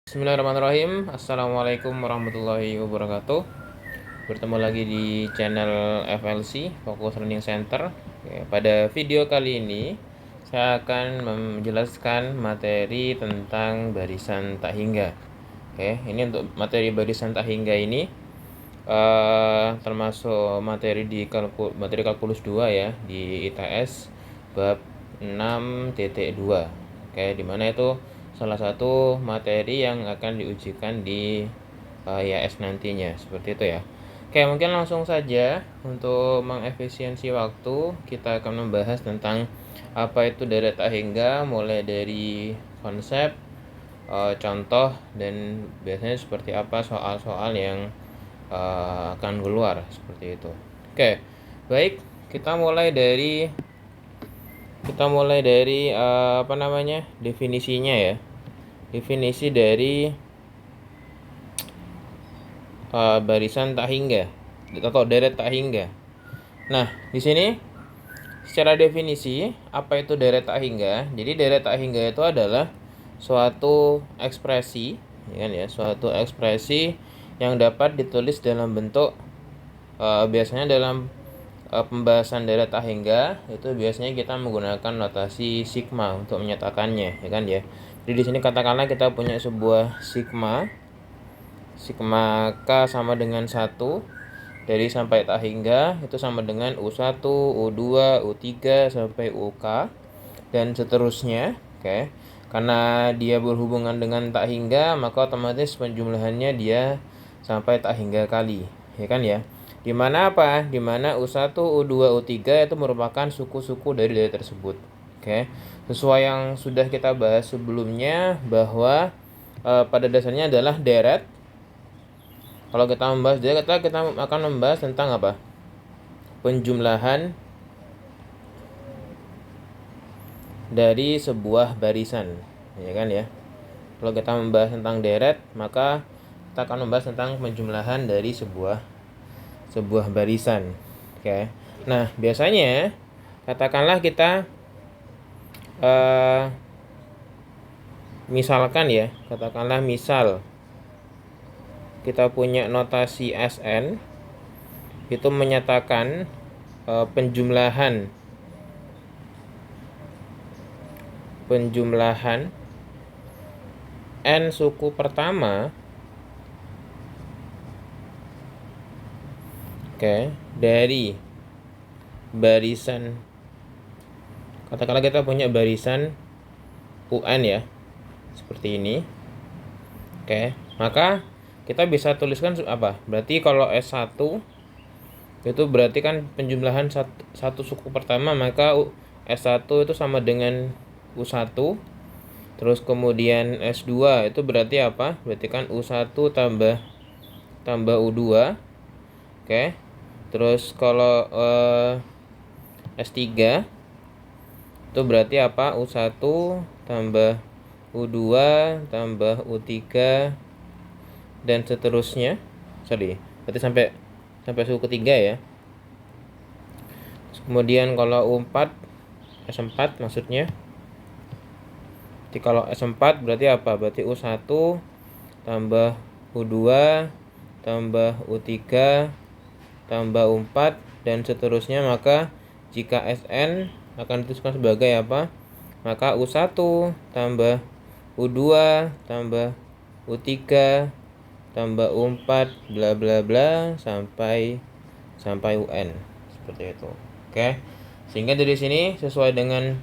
Bismillahirrahmanirrahim. Assalamualaikum warahmatullahi wabarakatuh. Bertemu lagi di channel FLC, Focus Learning Center. Oke, pada video kali ini saya akan menjelaskan materi tentang barisan tak hingga. Oke, ini untuk materi barisan tak hingga ini termasuk materi materi kalkulus 2 ya di ITS bab 6.2. Oke, dimana itu salah satu materi yang akan diujikan di IAS nantinya, seperti itu ya. Oke, mungkin langsung saja untuk mengefisiensi waktu kita akan membahas tentang apa itu deret tak hingga, mulai dari konsep, contoh, dan biasanya seperti apa soal-soal yang akan keluar seperti itu. Oke, baik, kita mulai dari definisinya ya. Definisi dari barisan tak hingga atau deret tak hingga. Nah, di sini secara definisi apa itu deret tak hingga? Jadi deret tak hingga itu adalah suatu ekspresi, ya kan ya, suatu ekspresi yang dapat ditulis dalam bentuk biasanya dalam pembahasan deret tak hingga itu biasanya kita menggunakan notasi sigma untuk menyatakannya, ya kan ya. Jadi di sini katakanlah kita punya sebuah sigma K sama dengan 1 dari sampai tak hingga itu sama dengan U1, U2, U3 sampai UK dan seterusnya. Oke. Karena dia berhubungan dengan tak hingga, maka otomatis penjumlahannya dia sampai tak hingga kali, ya kan ya. Dimana apa? Dimana U1, U2, U3 itu merupakan suku-suku dari deret tersebut. Oke. Sesuai yang sudah kita bahas sebelumnya bahwa pada dasarnya adalah deret. Kalau kita membahas deret, kita akan membahas tentang apa? Penjumlahan dari sebuah barisan, ya kan ya. Kalau kita membahas tentang deret, maka kita akan membahas tentang penjumlahan dari sebuah barisan. Oke. Nah, biasanya katakanlah kita misalkan ya, katakanlah misal kita punya notasi SN itu menyatakan penjumlahan N suku pertama dari barisan, katakanlah kita punya barisan UN ya, seperti ini. Maka kita bisa tuliskan apa? Berarti kalau S1 itu berarti kan penjumlahan satu suku pertama, maka S1 itu sama dengan U1. Terus kemudian S2 itu berarti apa? Berarti kan U1 tambah U2. Terus kalau S3 itu berarti apa? U1 tambah U2 tambah U3 dan seterusnya. Berarti sampai suku ketiga ya. Terus kemudian kalau U4 S4 maksudnya. Jadi kalau S4 berarti apa? Berarti U1 tambah U2 tambah U3 tambah U4 dan seterusnya. Maka jika SN akan dituliskan sebagai apa? Maka U1 tambah U2 tambah U3 tambah U4 bla bla bla sampai UN, seperti itu. Oke. Sehingga dari sini sesuai dengan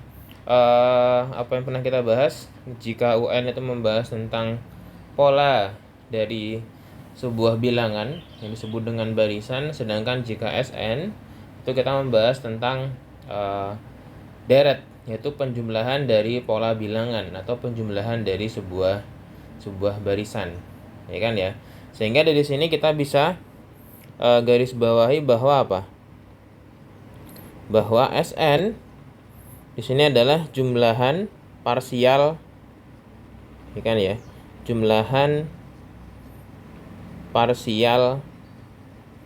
apa yang pernah kita bahas, jika UN itu membahas tentang pola dari sebuah bilangan yang disebut dengan barisan, sedangkan jika SN itu kita membahas tentang deret, yaitu penjumlahan dari pola bilangan atau penjumlahan dari sebuah barisan, ya kan ya. Sehingga dari sini kita bisa garis bawahi bahwa apa? Bahwa SN di sini adalah jumlahan parsial, ya kan ya. Jumlahan parsial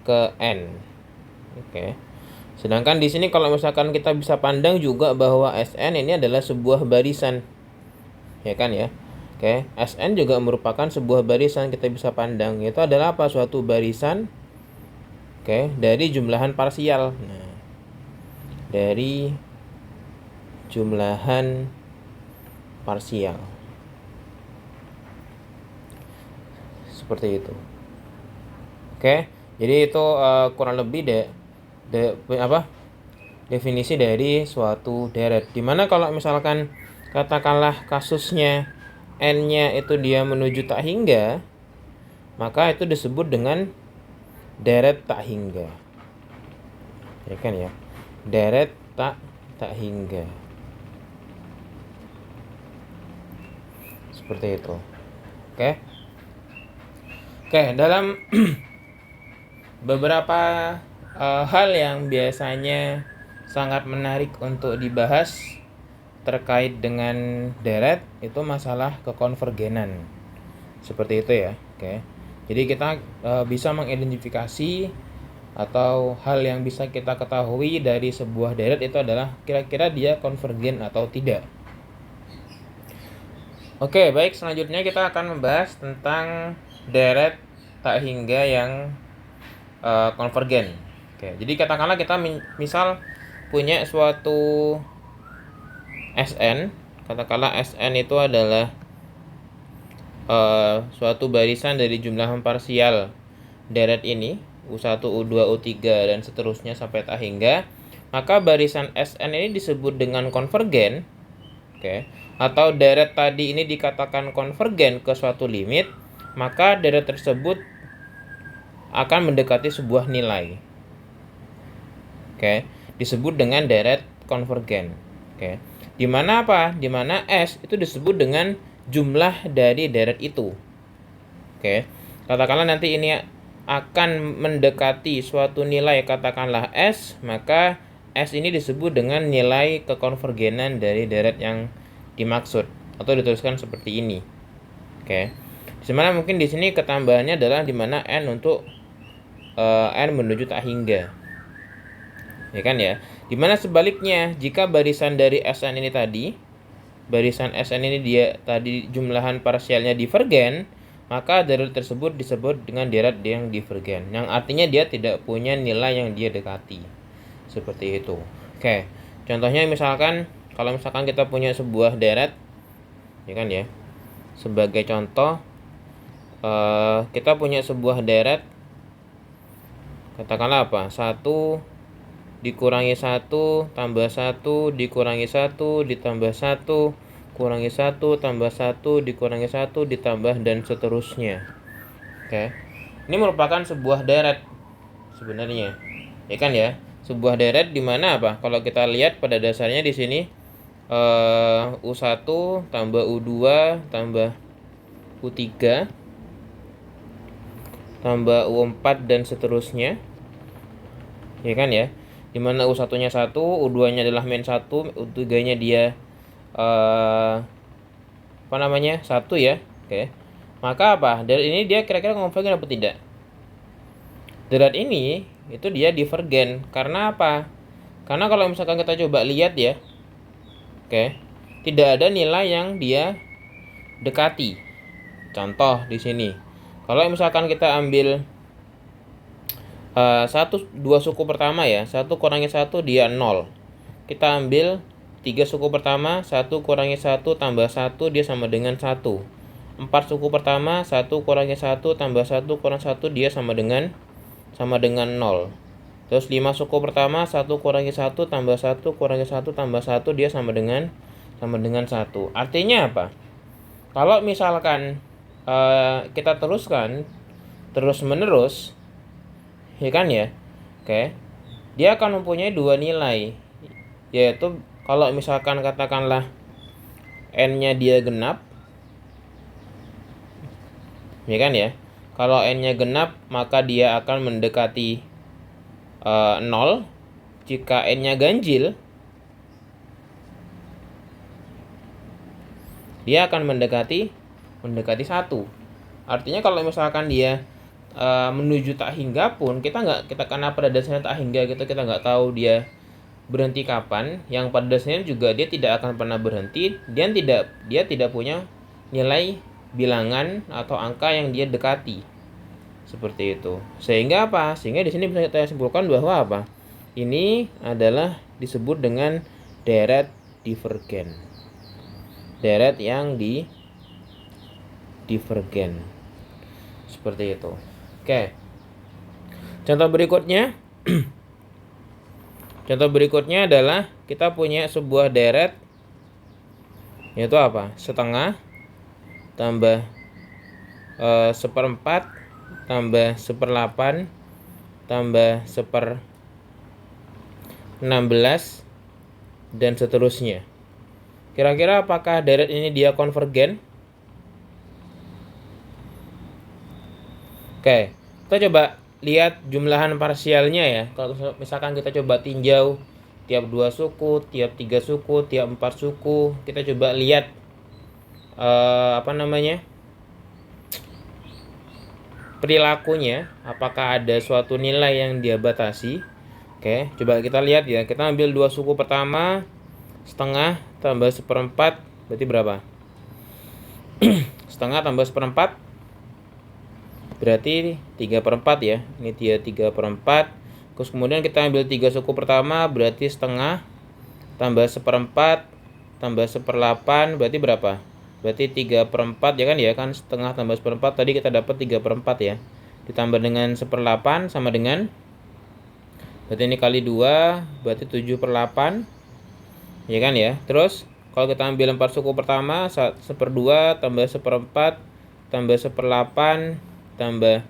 ke N. Sedangkan di sini kalau misalkan kita bisa pandang juga bahwa SN ini adalah sebuah barisan, ya kan ya. Oke, Sn juga merupakan sebuah barisan, kita bisa pandang. Itu adalah apa? Suatu barisan, dari jumlahan parsial. Nah, dari jumlahan parsial. Seperti itu. Oke, jadi itu kurang lebih definisi dari suatu deret. Dimana kalau misalkan katakanlah kasusnya n-nya itu dia menuju tak hingga, maka itu disebut dengan deret tak hingga. Ya kan ya? Deret tak hingga. Seperti itu. Oke. Dalam beberapa hal yang biasanya sangat menarik untuk dibahas terkait dengan deret, itu masalah kekonvergenan. Seperti itu ya. Jadi kita bisa mengidentifikasi atau hal yang bisa kita ketahui dari sebuah deret itu adalah kira-kira dia konvergen atau tidak. Baik, selanjutnya kita akan membahas tentang deret tak hingga yang konvergen. Jadi katakanlah kita misal punya suatu Sn, katakanlah Sn itu adalah suatu barisan dari jumlahan parsial deret ini, U1, U2, U3 dan seterusnya sampai tak hingga, maka barisan Sn ini disebut dengan konvergen. Atau deret tadi ini dikatakan konvergen ke suatu limit, maka deret tersebut akan mendekati sebuah nilai. Disebut dengan deret konvergen. Dimana apa? Dimana S itu disebut dengan jumlah dari deret itu. Katakanlah nanti ini akan mendekati suatu nilai, katakanlah S, maka S ini disebut dengan nilai kekonvergenan dari deret yang dimaksud, atau dituliskan seperti ini. Sebenarnya mungkin di sini ketambahannya adalah dimana n untuk n menuju tak hingga. Ya kan ya? Dimana sebaliknya, jika barisan dari Sn ini tadi, barisan Sn ini dia tadi jumlahan parsialnya divergen, maka deret tersebut disebut dengan deret yang divergen, yang artinya dia tidak punya nilai yang dia dekati. Seperti itu. Contohnya misalkan kalau misalkan kita punya sebuah deret, ya kan ya. Sebagai contoh, kita punya sebuah deret, katakanlah apa? 1 dikurangi 1 tambah 1 dikurangi 1 ditambah 1 kurangi 1 tambah 1 dikurangi 1 ditambah dan seterusnya. Ini merupakan sebuah deret sebenarnya. Ya kan ya? Sebuah deret di mana apa? Kalau kita lihat pada dasarnya di sini U1 tambah U2 tambah U3 tambah U4 dan seterusnya. Ya kan ya? Dimana U1 nya 1, U2 nya adalah min 1, U3 nya dia 1 ya. Maka apa? Deret ini dia kira-kira konvergen atau tidak? Deret ini itu dia divergen. Karena apa? Karena kalau misalkan kita coba lihat ya, tidak ada nilai yang dia dekati. Contoh di sini, kalau misalkan kita ambil 2 suku pertama ya, 1 kurangi 1 dia 0. Kita ambil 3 suku pertama, 1 kurangi 1 tambah 1 dia sama dengan 1. 4 suku pertama, 1 kurangi 1 tambah 1 kurang 1 dia sama dengan 0. Terus 5 suku pertama, 1 kurangi 1 tambah 1 kurangi 1 tambah 1 dia sama dengan 1. Artinya apa? Kalau misalkan kita teruskan terus menerus, ya kan ya, dia akan mempunyai 2 nilai, yaitu kalau misalkan katakanlah n-nya dia genap, ya kan ya, kalau n-nya genap maka dia akan mendekati 0. Jika n-nya ganjil, dia akan mendekati 1. Artinya kalau misalkan dia menuju tak hingga pun kita karena pada dasarnya tak hingga gitu, kita nggak tahu dia berhenti kapan. Yang pada dasarnya juga dia tidak akan pernah berhenti, dia tidak punya nilai bilangan atau angka yang dia dekati. Seperti itu. Sehingga apa? Sehingga di sini bisa kita simpulkan bahwa apa? Ini adalah disebut dengan deret divergen. Deret yang divergen. Seperti itu. Oke. Contoh berikutnya. Contoh berikutnya adalah kita punya sebuah deret, yaitu apa? Setengah tambah seperempat tambah seperdelapan tambah 1/16 dan seterusnya. Kira-kira apakah deret ini dia konvergen? Oke, kita coba lihat jumlahan parsialnya ya. Kalau misalkan kita coba tinjau tiap 2 suku, tiap 3 suku, tiap 4 suku, kita coba lihat perilakunya, apakah ada suatu nilai yang dia batasi. Oke, coba kita lihat ya. Kita ambil 2 suku pertama, setengah tambah seperempat, berarti berapa? Setengah tambah seperempat berarti 3/4 ya. Ini dia 3/4. Terus kemudian kita ambil 3 suku pertama, berarti setengah tambah seperempat tambah 1/8 berarti berapa? Berarti 3/4 ya kan, setengah tambah seperempat tadi kita dapat 3/4 ya. Ditambah dengan 1/8 sama dengan, berarti ini kali 2 berarti 7/8 ya kan ya. Terus kalau kita ambil 4 suku pertama, 1/2 tambah 1/4 tambah 1/8 tambah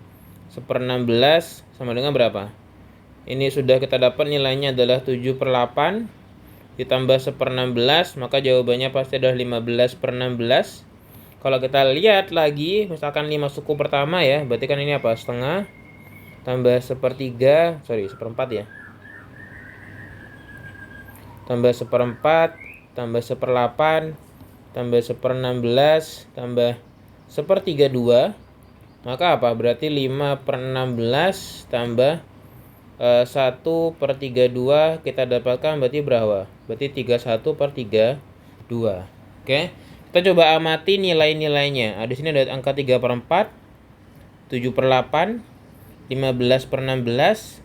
1/16 sama dengan berapa? Ini sudah kita dapat nilainya adalah 7/8 ditambah 1/16, maka jawabannya pasti adalah 15/16. Kalau kita lihat lagi, misalkan 5 suku pertama ya, berarti kan ini apa? Setengah tambah 1/4 ya. Tambah 1/4 tambah 1/8 tambah 1/16 tambah 1/32, maka apa? Berarti 5/16 tambah 1/32 kita dapatkan berarti berapa? Berarti 31/32. Oke. Kita coba amati nilai-nilainya. Di sini ada angka 3/4, 7/8, 15/16,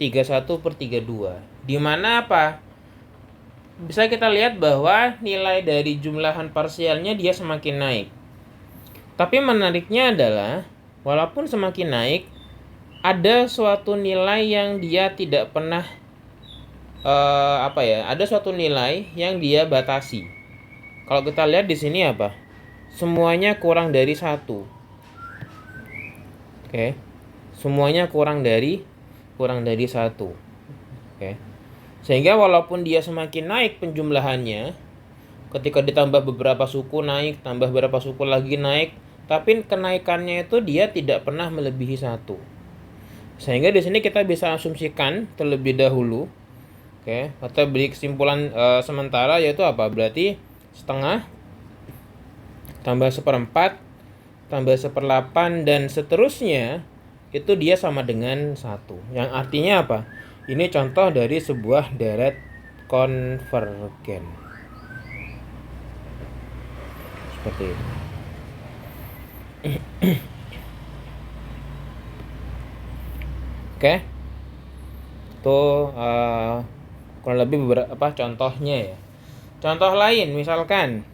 31/32. Di mana apa? Bisa kita lihat bahwa nilai dari jumlahan parsialnya dia semakin naik. Tapi menariknya adalah walaupun semakin naik, ada suatu nilai yang dia tidak pernah ada suatu nilai yang dia batasi. Kalau kita lihat di sini apa? Semuanya kurang dari 1. Oke. Semuanya kurang dari 1. Oke. Sehingga walaupun dia semakin naik penjumlahannya, ketika ditambah beberapa suku naik, tambah beberapa suku lagi naik, tapi kenaikannya itu dia tidak pernah melebihi 1. Sehingga di sini kita bisa asumsikan terlebih dahulu, atau beri kesimpulan sementara, yaitu apa? Berarti setengah tambah 1/4 tambah 1/8 dan seterusnya itu dia sama dengan 1. Yang artinya apa? Ini contoh dari sebuah deret konvergen. Seperti itu. Oke. Itu kurang lebih beberapa contohnya ya. Contoh lain misalkan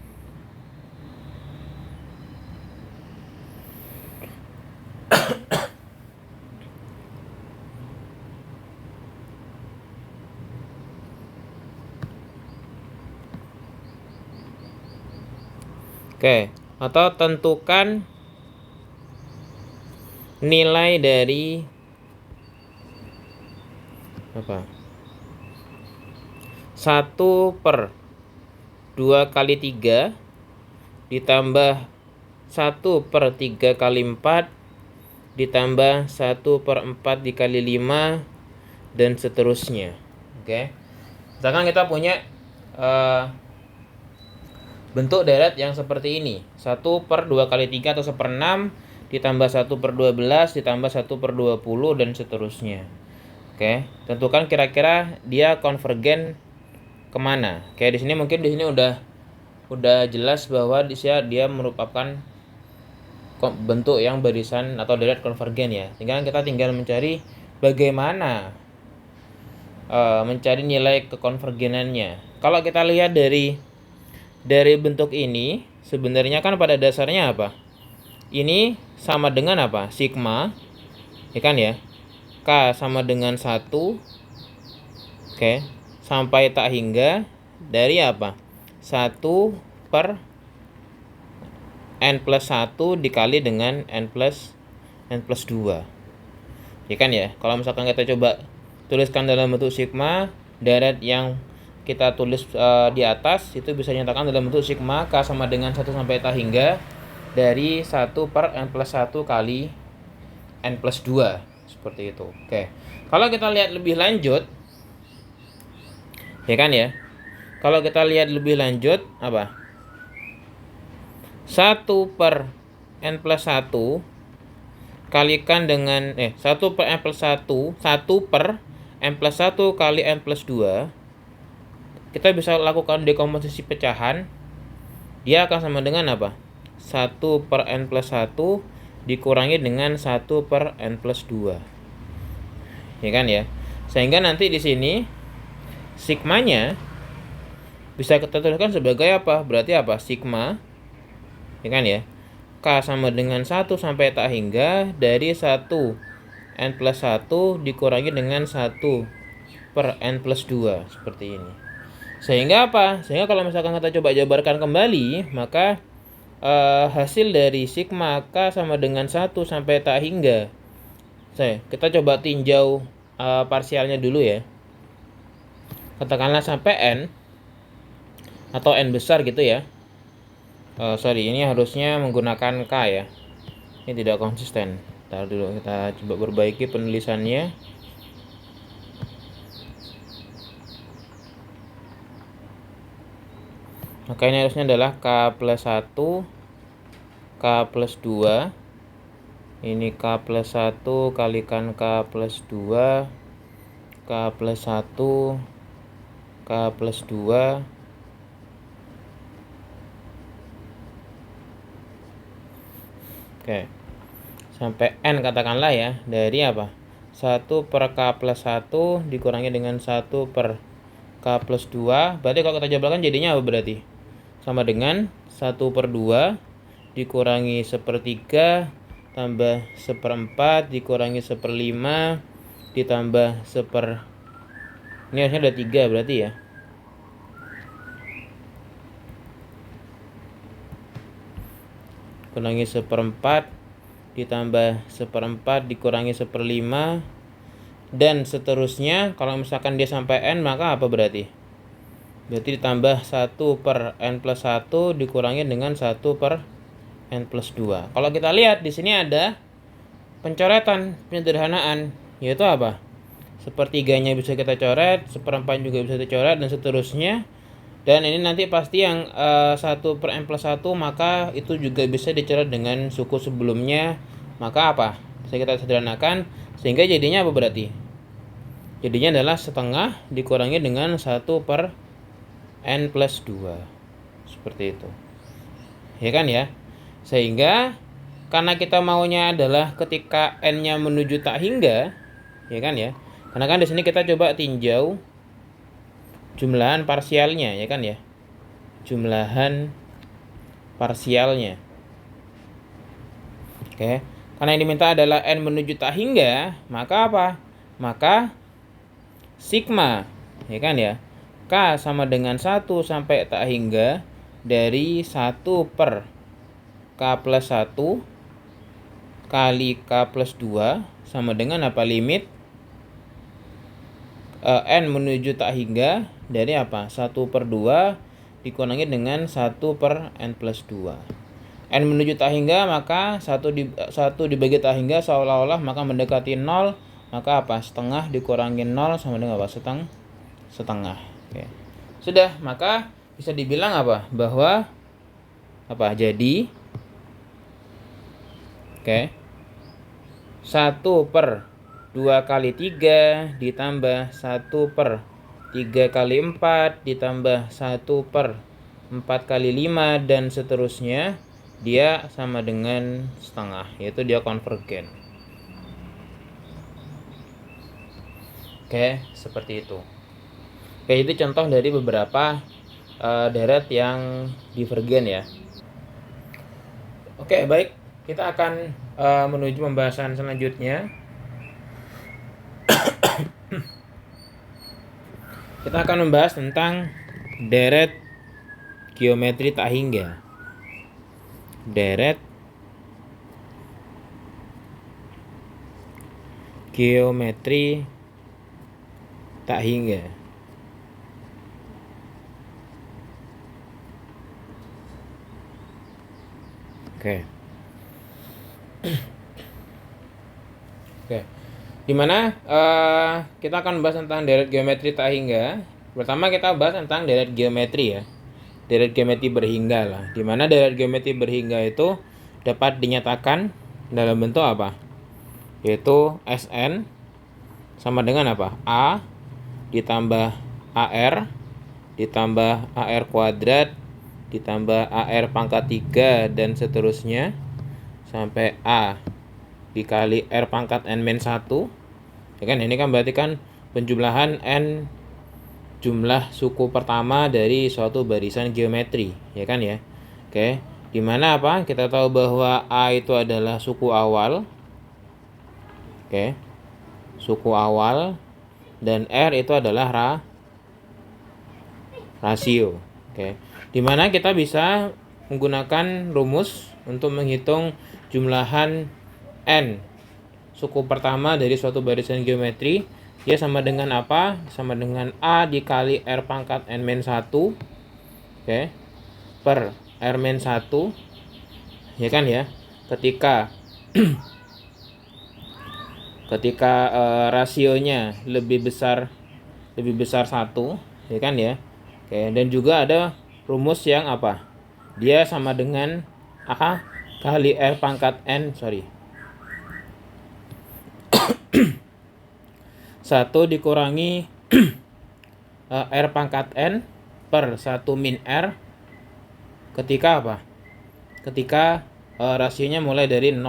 atau tentukan nilai dari apa? 1/2 kali 3 ditambah 1/3 kali 4 ditambah 1/4 dikali 5 dan seterusnya. Misalkan kita punya bentuk deret yang seperti ini, 1/2 kali 3 atau 1/6 ditambah 1/12 ditambah 1/20 dan seterusnya. Tentukan kira-kira dia konvergen kemana. Di sini mungkin udah udah jelas bahwa dia merupakan bentuk yang barisan atau deret konvergen ya. Kita tinggal mencari bagaimana mencari nilai kekonvergenannya. Kalau kita lihat dari bentuk ini, sebenarnya kan pada dasarnya apa? Ini sama dengan apa? Sigma, ya kan ya? K sama dengan 1, oke, sampai tak hingga dari apa? 1 per N plus 1 dikali dengan N plus 2. Ya kan ya? Kalau misalkan kita coba tuliskan dalam bentuk sigma, deret yang kita tulis di atas itu bisa dinyatakan dalam bentuk sigma K sama dengan 1 sampai tak hingga dari 1 per N plus 1 kali N plus 2. Seperti itu. Oke. Kalau kita lihat lebih lanjut, ya kan ya? Kalau kita lihat lebih lanjut, apa? 1 per N plus 1 kalikan dengan 1 per N plus 1 per N plus 1 kali N plus 2, kita bisa lakukan dekomposisi pecahan. Dia akan sama dengan apa? 1 per N plus 1 dikurangi dengan 1 per N plus 2. Ya kan ya? Sehingga nanti di sini sigmanya bisa kita tuliskan sebagai apa? Berarti apa? Sigma, ya kan ya? K sama dengan 1 sampai tak hingga dari 1 N plus 1 dikurangi dengan 1 per N plus 2. Seperti ini. Sehingga apa? Sehingga kalau misalkan kita coba jabarkan kembali, maka hasil dari sigma K sama dengan 1 sampai tak hingga. Kita coba tinjau parsialnya dulu ya. Katakanlah sampai N atau N besar gitu ya. Ini harusnya menggunakan K ya. Ini tidak konsisten. Ntar dulu kita coba perbaiki penulisannya. Maka ini harusnya adalah K plus 1, K plus 2. Ini K plus 1 kalikan K plus 2, K plus 1, K plus 2. Oke. Sampai N katakanlah ya. Dari apa? 1 per K plus 1 dikurangi dengan 1 per K plus 2. Berarti kalau kita jabarkan jadinya apa berarti? Sama dengan 1 per 2 dikurangi 1/3 tambah 1/4 dikurangi 1/5 ditambah ini harusnya ada 3 berarti ya. Kurangi 1/4 ditambah 1/4 dikurangi 1/5 dan seterusnya. Kalau misalkan dia sampai N, maka apa berarti? Berarti ditambah 1 per N plus 1 dikurangi dengan 1 per N plus 2. Kalau kita lihat di sini ada pencoretan, penyederhanaan, yaitu apa? 1/3-nya bisa kita coret, 1/4 juga bisa dicoret, dan seterusnya. Dan ini nanti pasti yang 1 per N plus 1, maka itu juga bisa dicoret dengan suku sebelumnya. Maka apa? Bisa kita sederhanakan, sehingga jadinya apa berarti? Jadinya adalah setengah dikurangi dengan 1 per N plus 2. Seperti itu. Ya kan ya? Sehingga karena kita maunya adalah ketika N-nya menuju tak hingga, ya kan ya? Karena kan di sini kita coba tinjau jumlahan parsialnya, ya kan ya? Jumlahan parsialnya. Oke. Karena yang diminta adalah N menuju tak hingga, maka apa? Maka sigma, ya kan ya? K sama dengan 1 sampai tak hingga dari 1 per K plus 1 kali K plus 2 sama dengan apa? Limit N menuju tak hingga dari apa? 1 per 2 dikurangi dengan 1 per N plus 2. N menuju tak hingga, maka 1 dibagi tak hingga seolah-olah maka mendekati 0. Maka apa? Setengah dikurangi 0 sama dengan apa? Setengah. Oke. Sudah, maka bisa dibilang apa? Bahwa apa? Jadi 1 per 2 kali 3 ditambah 1 per 3 kali 4 ditambah 1 per 4 kali 5 dan seterusnya, dia sama dengan setengah, yaitu dia konvergen. Oke, seperti itu. Oke, itu contoh dari beberapa deret yang divergen ya. Oke, baik. Kita akan menuju pembahasan selanjutnya. Kita akan membahas tentang deret geometri tak hingga. Deret geometri tak hingga. Oke. Oke. Dimana kita akan membahas tentang deret geometri tak hingga. Pertama kita bahas tentang deret geometri ya. Deret geometri berhingga lah. Dimana deret geometri berhingga itu dapat dinyatakan dalam bentuk apa? Yaitu Sn sama dengan apa? A ditambah AR ditambah AR kuadrat ditambah AR pangkat 3 dan seterusnya sampai A dikali R pangkat N-1. Ya kan, ini kan berarti kan penjumlahan N jumlah suku pertama dari suatu barisan geometri, ya kan ya. Oke, dimana apa? Kita tahu bahwa A itu adalah suku awal. Oke, suku awal dan R itu adalah rasio. Oke, dimana kita bisa menggunakan rumus untuk menghitung jumlahan N suku pertama dari suatu barisan geometri. Dia sama dengan apa? Sama dengan A dikali R pangkat N-1, oke, per R-1, ya kan ya. Ketika rasionya lebih besar 1, ya kan ya. Oke, dan juga ada rumus yang apa? Dia sama dengan A kali R pangkat N, 1 dikurangi R pangkat N per 1 min R ketika apa? Ketika rasionya mulai dari 0,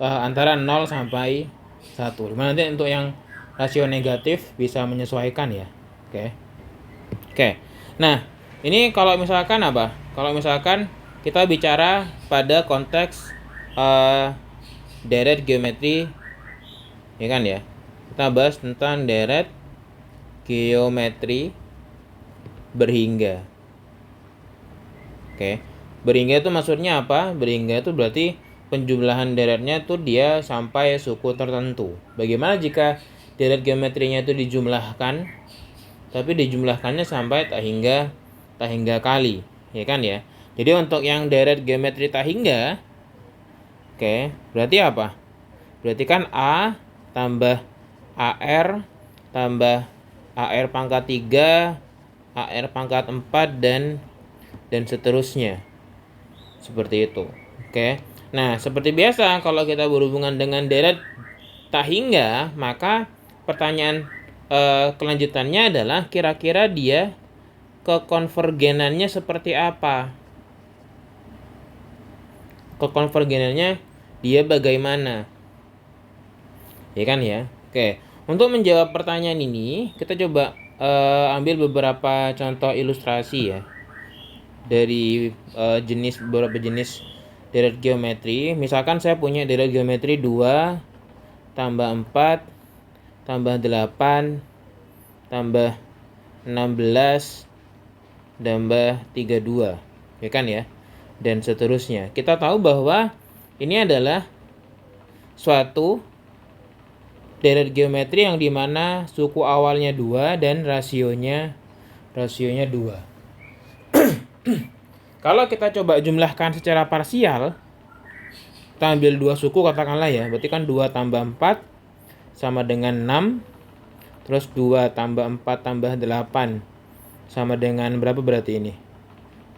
antara 0 sampai 1. Dimana nanti untuk yang rasio negatif bisa menyesuaikan ya. Oke. Nah, ini kalau misalkan apa? Kalau misalkan kita bicara pada konteks deret geometri, ya kan ya. Kita bahas tentang deret geometri berhingga. Oke. Berhingga itu maksudnya apa? Berhingga itu berarti penjumlahan deretnya itu dia sampai suku tertentu. Bagaimana jika deret geometrinya itu dijumlahkan, tapi dijumlahkannya sampai tak hingga kali, ya kan ya. Jadi untuk yang deret geometri tak hingga, oke, berarti apa? Berarti kan A tambah AR tambah AR pangkat 3, AR pangkat 4 dan seterusnya. Seperti itu. Oke. Nah, seperti biasa kalau kita berhubungan dengan deret tak hingga, maka pertanyaan kelanjutannya adalah kira-kira dia kekonvergenannya seperti apa? Kekonvergenannya dia bagaimana? Ya kan ya? Oke, untuk menjawab pertanyaan ini, kita coba ambil beberapa contoh ilustrasi ya dari beberapa jenis deret geometri. Misalkan saya punya deret geometri 2 tambah 4 tambah 8 tambah 16 tambah 32, ya kan ya, dan seterusnya. Kita tahu bahwa ini adalah suatu deret geometri yang dimana suku awalnya 2 dan rasionya 2. Kalau kita coba jumlahkan secara parsial, kita ambil 2 suku katakanlah ya, berarti kan 2 tambah 4 sama dengan 6, terus 2 tambah 4 tambah 8 sama dengan berapa berarti ini?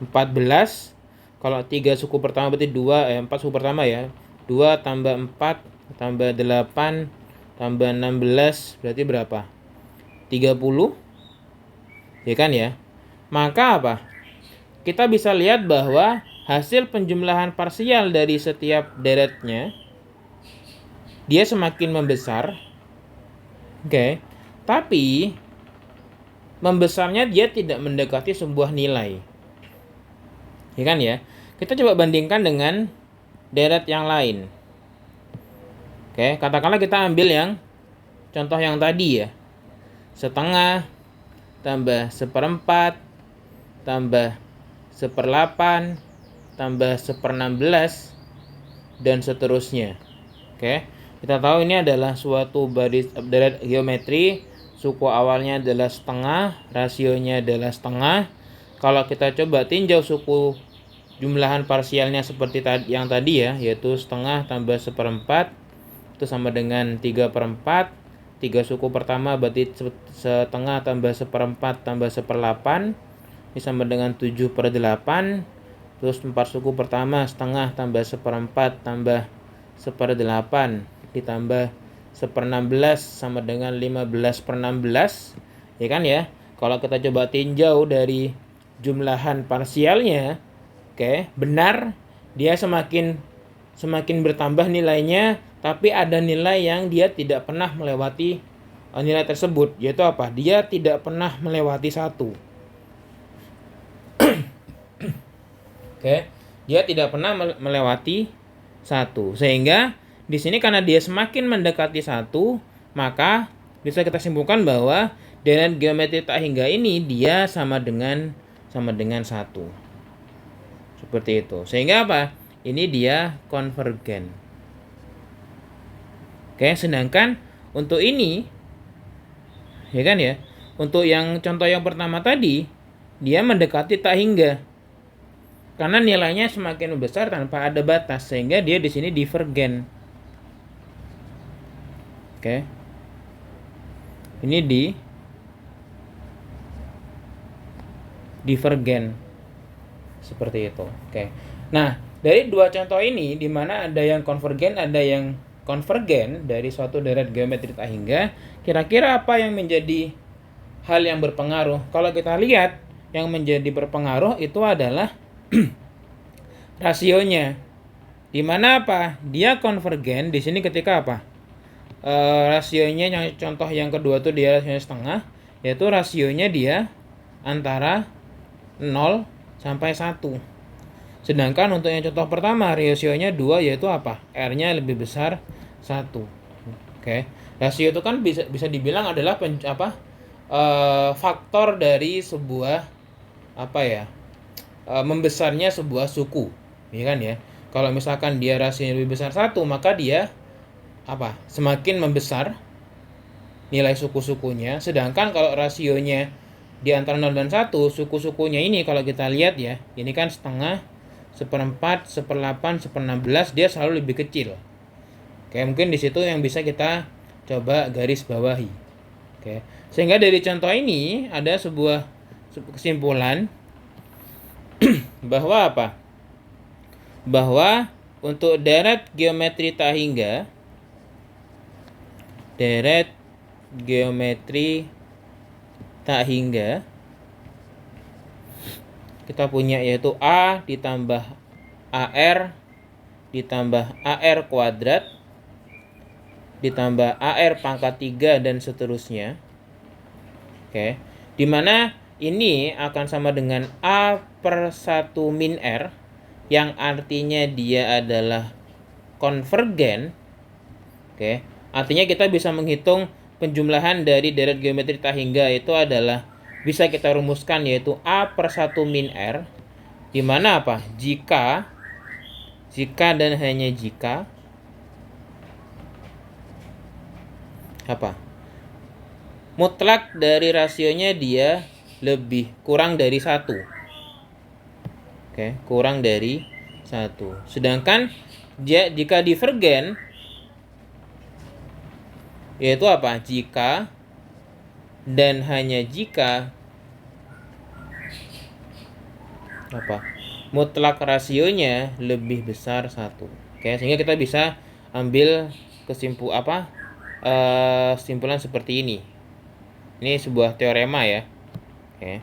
14. Kalau 3 suku pertama berarti 4 suku pertama ya. 2 tambah 4 tambah 8 tambah 16 berarti berapa? 30. Ya kan ya? Maka apa? kita bisa lihat bahwa hasil penjumlahan parsial dari setiap deretnya dia semakin membesar. Oke. Tapi membesarnya dia tidak mendekati sebuah nilai. Ya kan ya? Kita coba bandingkan dengan deret yang lain. Oke, katakanlah kita ambil yang contoh yang tadi ya. Setengah tambah seperempat tambah 1/8 tambah 1/16 dan seterusnya. Oke, kita tahu ini adalah suatu baris deret geometri. Suku awalnya adalah setengah, rasionya adalah setengah. Kalau kita coba tinjau suku jumlahan parsialnya seperti yang tadi ya, yaitu setengah tambah 1/4 itu sama dengan 3/4. 3 suku pertama berarti setengah tambah 1/4 tambah 1/8 ini sama dengan 7/8. Terus 4 suku pertama setengah tambah 1/4 tambah 1/8 ditambah 1/16 sama dengan 15/16. Ya kan ya? Kalau kita coba tinjau dari jumlahan parsialnya, oke, benar dia semakin bertambah nilainya, tapi ada nilai yang dia tidak pernah melewati nilai tersebut, yaitu apa? Dia tidak pernah melewati 1. Oke, dia tidak pernah melewati 1. Sehingga di sini karena dia semakin mendekati 1, maka bisa kita simpulkan bahwa deret geometri tak hingga ini dia sama dengan 1. Seperti itu. Sehingga apa? Ini dia konvergen. Oke, sedangkan untuk ini, ya kan ya, untuk yang contoh yang pertama tadi, dia mendekati tak hingga. Karena nilainya semakin besar tanpa ada batas, sehingga dia di sini divergen. Oke. Ini divergen. Seperti itu. Oke. Nah, dari dua contoh ini di mana ada yang konvergen, ada yang konvergen dari suatu deret geometri tak hingga, kira-kira apa yang menjadi hal yang berpengaruh? Kalau kita lihat, yang menjadi berpengaruh itu adalah rasionya. Di mana apa? Dia konvergen di sini ketika apa? Rasionya yang contoh yang kedua tuh dia rasionya setengah, yaitu rasionya dia antara 0 sampai 1. Sedangkan untuk yang contoh pertama rasionya 2, yaitu apa? R-nya lebih besar 1. Oke. Rasio itu kan bisa dibilang adalah faktor dari sebuah membesarnya sebuah suku, ya kan ya. Kalau misalkan dia rasionya lebih besar 1, maka dia semakin membesar nilai suku-sukunya. Sedangkan kalau rasionya di antara 0 dan 1, suku-sukunya ini kalau kita lihat ya, ini kan setengah, 1/4, 1/8, 1/16, dia selalu lebih kecil. Oke, mungkin di situ yang bisa kita coba garis bawahi. Oke. Sehingga dari contoh ini ada sebuah kesimpulan bahwa apa? Bahwa untuk deret geometri tak hingga, kita punya yaitu A ditambah AR ditambah AR kuadrat ditambah AR pangkat 3 dan seterusnya. Oke. Dimana ini akan sama dengan A/1 min R, yang artinya dia adalah konvergen. Oke. Artinya kita bisa menghitung penjumlahan dari deret geometri tak hingga itu adalah bisa kita rumuskan yaitu A/1 min R, di mana apa? Jika dan hanya jika mutlak dari rasionya dia kurang dari 1. Oke, kurang dari 1. Sedangkan jika divergen yaitu apa? Jika dan hanya jika mutlak rasionya lebih besar 1. Oke, sehingga kita bisa ambil kesimpulan seperti ini. Ini sebuah teorema ya. Oke.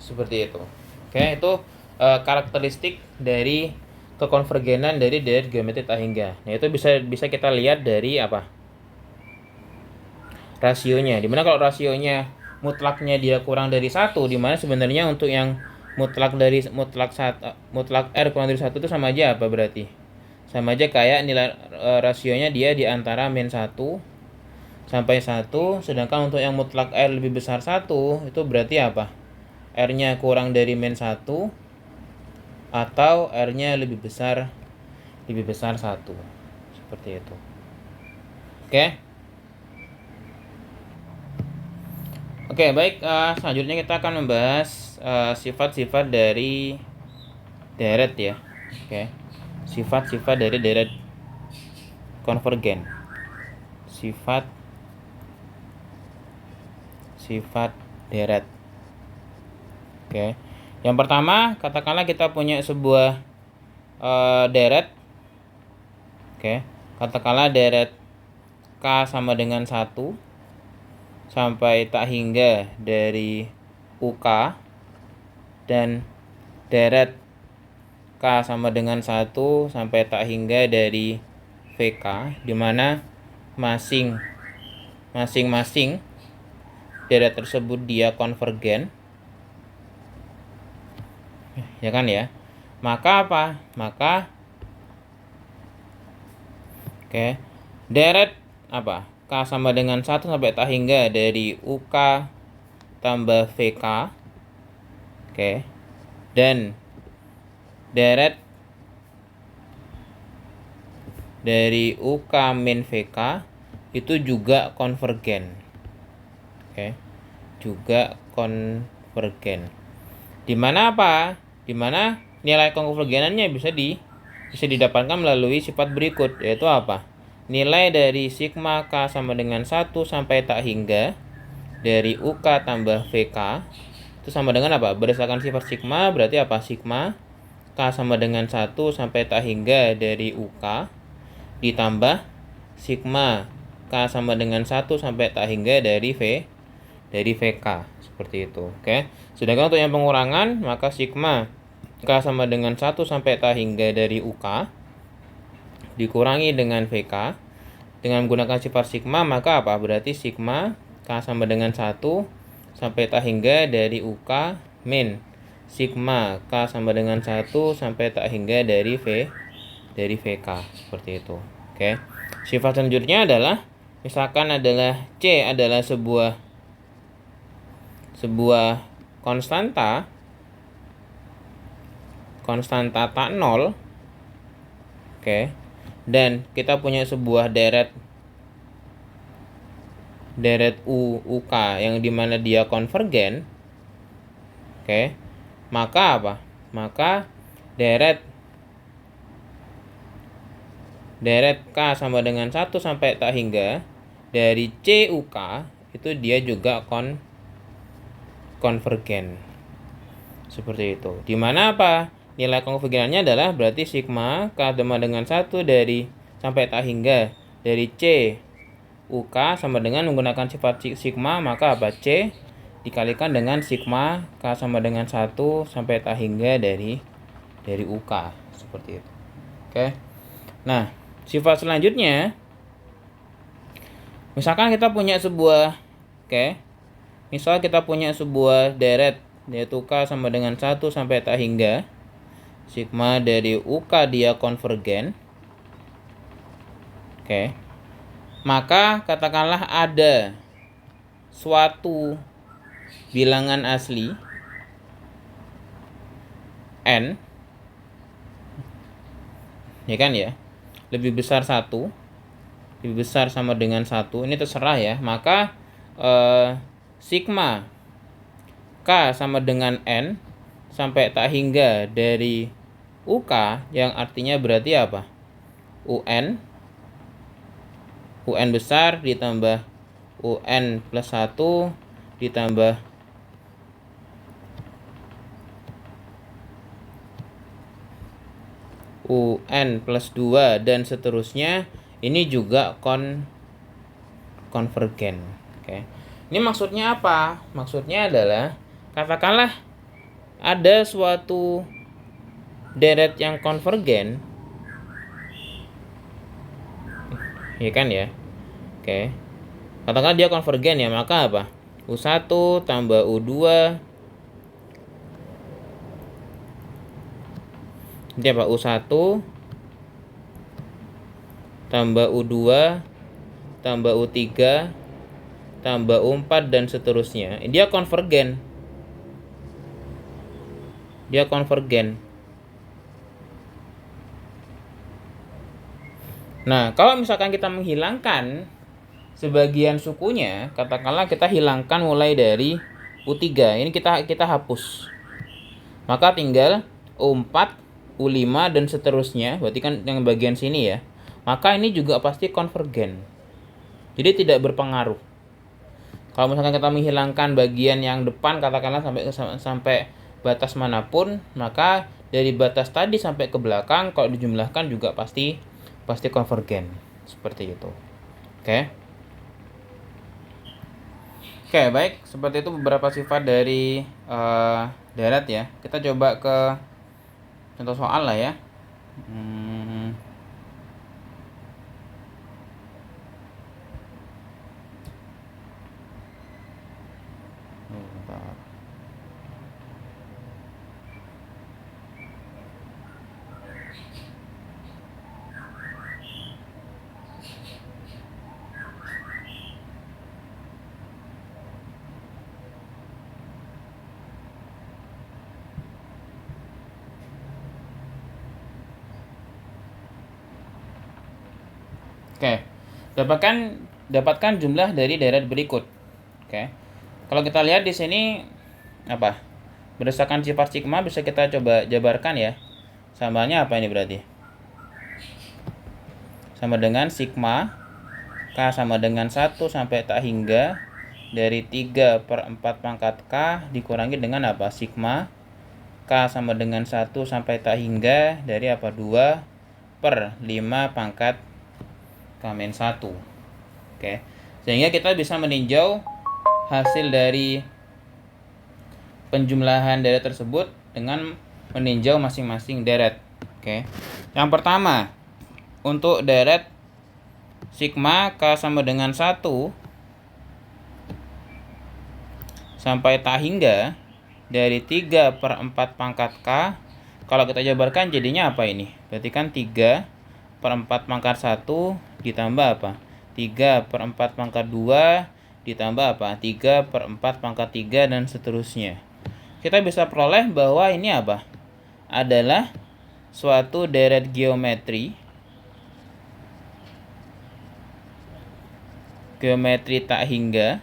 Seperti itu. Oke, itu karakteristik dari kekonvergenan dari deret geometri tak hingga. Nah, itu bisa kita lihat dari apa? Rasionya. Dimana kalau rasionya mutlaknya dia kurang dari 1, dimana sebenarnya untuk yang mutlak R kurang dari 1 itu sama aja apa berarti? Sama aja kayak nilai rasionya dia di antara min 1 sampai 1, sedangkan untuk yang mutlak R lebih besar 1 itu berarti apa? R-nya kurang dari min 1 atau R-nya lebih besar 1. Seperti itu. Oke. Oke, baik. Selanjutnya kita akan membahas sifat-sifat dari deret ya. Oke. Sifat-sifat dari deret konvergen. Sifat deret. Oke. Yang pertama, katakanlah kita punya sebuah deret. Oke. Katakanlah deret K sama dengan 1 sampai tak hingga dari UK, dan deret K sama dengan 1 sampai tak hingga dari VK, di mana masing-masing deret tersebut dia konvergen. Ya kan ya? Maka apa? Maka deret apa? K sama dengan 1 sampai tak hingga dari UK tambah VK. Dan deret dari UK min VK itu juga konvergen. Juga konvergen. Dimana apa? Dimana nilai konvergenannya bisa didapatkan melalui sifat berikut, yaitu apa? Nilai dari sigma K sama dengan 1 sampai tak hingga dari UK tambah VK itu sama dengan apa? Berdasarkan sifat sigma berarti apa? Sigma K sama dengan 1 sampai tak hingga dari UK ditambah sigma K sama dengan 1 sampai tak hingga dari VK. Seperti itu. Oke. Sedangkan untuk yang pengurangan, maka sigma K sama dengan 1 sampai tak hingga dari UK dikurangi dengan VK dengan menggunakan sifat sigma, maka apa? Berarti sigma K sama dengan 1 sampai tak hingga dari UK min sigma K sama dengan 1 sampai tak hingga dari VK. Seperti itu. Oke. Sifat selanjutnya adalah misalkan adalah C adalah sebuah konstanta tak nol. Dan kita punya sebuah deret UK yang dimana dia konvergen. Maka apa? Maka deret K sama dengan 1 sampai tak hingga dari CUK itu dia juga konvergen. Seperti itu. Dimana apa? Nilai konvergenannya adalah berarti sigma K sama dengan 1 dari sampai tak hingga dari C UK sama dengan menggunakan sifat sigma, maka apa? C dikalikan dengan sigma K sama dengan 1 sampai tak hingga dari UK. Seperti itu. Nah, sifat selanjutnya misalkan kita punya sebuah misal kita punya sebuah deret yaitu K sama dengan 1 sampai tak hingga sigma dari UK dia konvergen. Maka katakanlah ada suatu bilangan asli N, ya kan ya, lebih besar 1, lebih besar sama dengan 1, ini terserah ya. Maka sigma K sama dengan N sampai tak hingga dari UK yang artinya berarti apa? UN besar ditambah UN plus 1 ditambah UN plus 2 dan seterusnya, ini juga konvergen. Ini maksudnya apa? Maksudnya adalah katakanlah ada suatu deret yang konvergen, ya kan ya. Oke. Katakan dia konvergen ya, maka apa? U1 tambah U2 jadi apa? U1 tambah U2 tambah U3 tambah U4 dan seterusnya. Dia konvergen. Dia konvergen. Nah, kalau misalkan kita menghilangkan sebagian sukunya, katakanlah kita hilangkan mulai dari U3. Ini kita hapus. Maka tinggal U4, U5 dan seterusnya. Berarti kan yang bagian sini ya. Maka ini juga pasti konvergen. Jadi tidak berpengaruh. Kalau misalkan kita menghilangkan bagian yang depan, katakanlah sampai batas manapun, maka dari batas tadi sampai ke belakang kalau dijumlahkan juga pasti konvergen. Seperti itu. Oke. Oke, baik. Seperti itu beberapa sifat dari deret ya. Kita coba ke contoh soal lah ya. Bentar. Oke. Dapatkan jumlah dari deret berikut. Oke. Kalau kita lihat di sini apa? Berdasarkan sifat sigma bisa kita coba jabarkan ya. Samanya apa ini berarti? Sama dengan sigma K sama dengan 1 sampai tak hingga dari 3/4 pangkat K dikurangi dengan apa? Sigma K sama dengan 1 sampai tak hingga dari apa? 2/5 pangkat K-1. Oke. Sehingga kita bisa meninjau hasil dari penjumlahan deret tersebut dengan meninjau masing-masing deret. Oke. Yang pertama, untuk deret sigma K sama dengan 1 sampai tak hingga dari 3/4 pangkat K, kalau kita jabarkan jadinya apa ini? Berarti kan 3/4 pangkat 1 ditambah apa? 3/4 pangkat 2 ditambah apa? 3/4 pangkat 3 dan seterusnya. Kita bisa peroleh bahwa ini apa? Adalah suatu deret geometri tak hingga,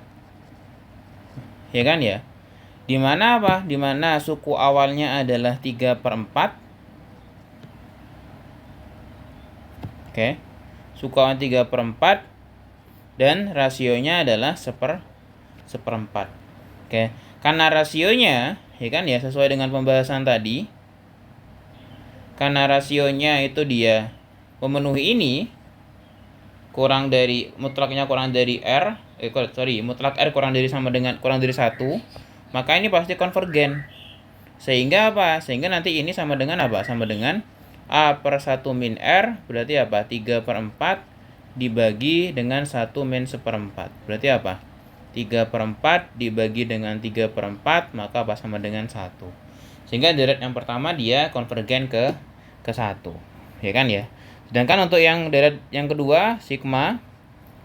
ya kan ya? Dimana apa? Dimana suku awalnya adalah 3/4. Oke. Suku awalnya 3/4 dan rasionya adalah 1/4. Oke. Karena rasionya, ya kan ya, sesuai dengan pembahasan tadi. Karena rasionya itu dia memenuhi ini, mutlaknya kurang dari R, mutlak R kurang dari 1, maka ini pasti konvergen. Sehingga apa? Sehingga nanti ini sama dengan apa? Sama dengan A/1 min R, berarti apa? 3/4 dibagi dengan 1 min 1/4. Berarti apa? 3/4 dibagi dengan 3/4, maka apa? Sama dengan 1. Sehingga deret yang pertama dia konvergen ke 1. Ya kan ya? Sedangkan untuk yang deret yang kedua, sigma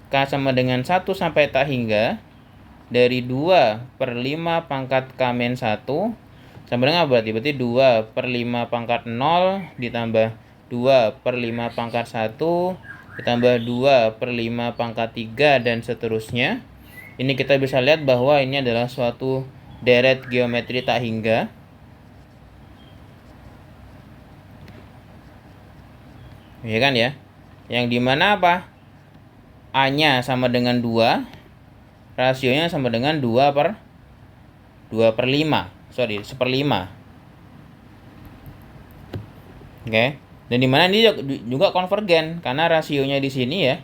K sama dengan 1 sampai tak hingga dari 2/5 pangkat K-1 sama dengan apa berarti? Berarti 2/5 pangkat 0 ditambah 2/5 pangkat 1 ditambah 2/5 pangkat 3 dan seterusnya. Ini kita bisa lihat bahwa ini adalah suatu deret geometri tak hingga. Ya kan ya? Yang dimana apa? A-nya sama dengan 2, rasionya sama dengan 2/5. 1/5. Oke. Dan dimana ini juga konvergen karena rasionya di sini ya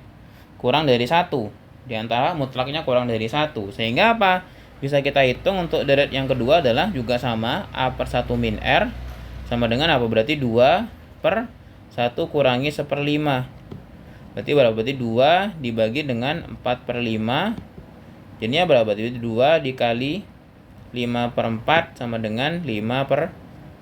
kurang dari 1. Di antara mutlaknya kurang dari 1. Sehingga apa? bisa kita hitung untuk deret yang kedua adalah juga sama, A per 1 min R sama dengan apa? Berarti 2 per 1 kurangi 1/5. Berarti berapa? Berarti 2 dibagi dengan 4 per 5. Jadinya berapa? Berarti 2 dikali 5 per 4 sama dengan 5 per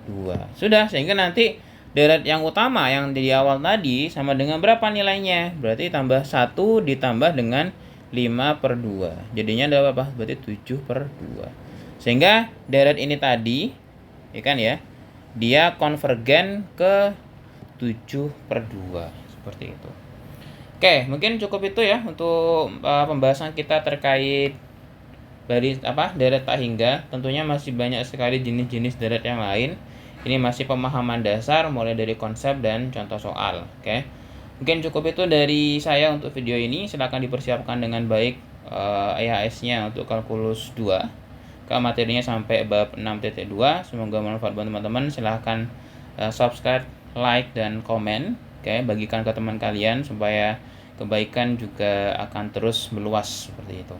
2. Sudah, sehingga nanti deret yang utama yang di awal tadi sama dengan berapa nilainya? Berarti tambah 1 ditambah dengan 5 per 2. Jadinya ada apa? Berarti 7 per 2. Sehingga deret ini tadi, ya kan ya, dia konvergen ke 7 per 2. Seperti itu. Oke, mungkin cukup itu ya untuk pembahasan kita terkait dari deret tak hingga. Tentunya masih banyak sekali jenis-jenis deret yang lain. Ini masih pemahaman dasar mulai dari konsep dan contoh soal. Oke. Mungkin cukup itu dari saya untuk video ini. Silahkan dipersiapkan dengan baik IHS-nya untuk kalkulus 2. Materinya sampai bab 6.2. Semoga bermanfaat buat teman-teman. Silahkan subscribe, like, dan komen. Oke, bagikan ke teman kalian supaya kebaikan juga akan terus meluas seperti itu.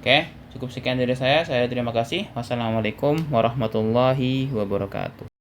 Oke, cukup sekian dari saya. Saya terima kasih. Wassalamualaikum warahmatullahi wabarakatuh.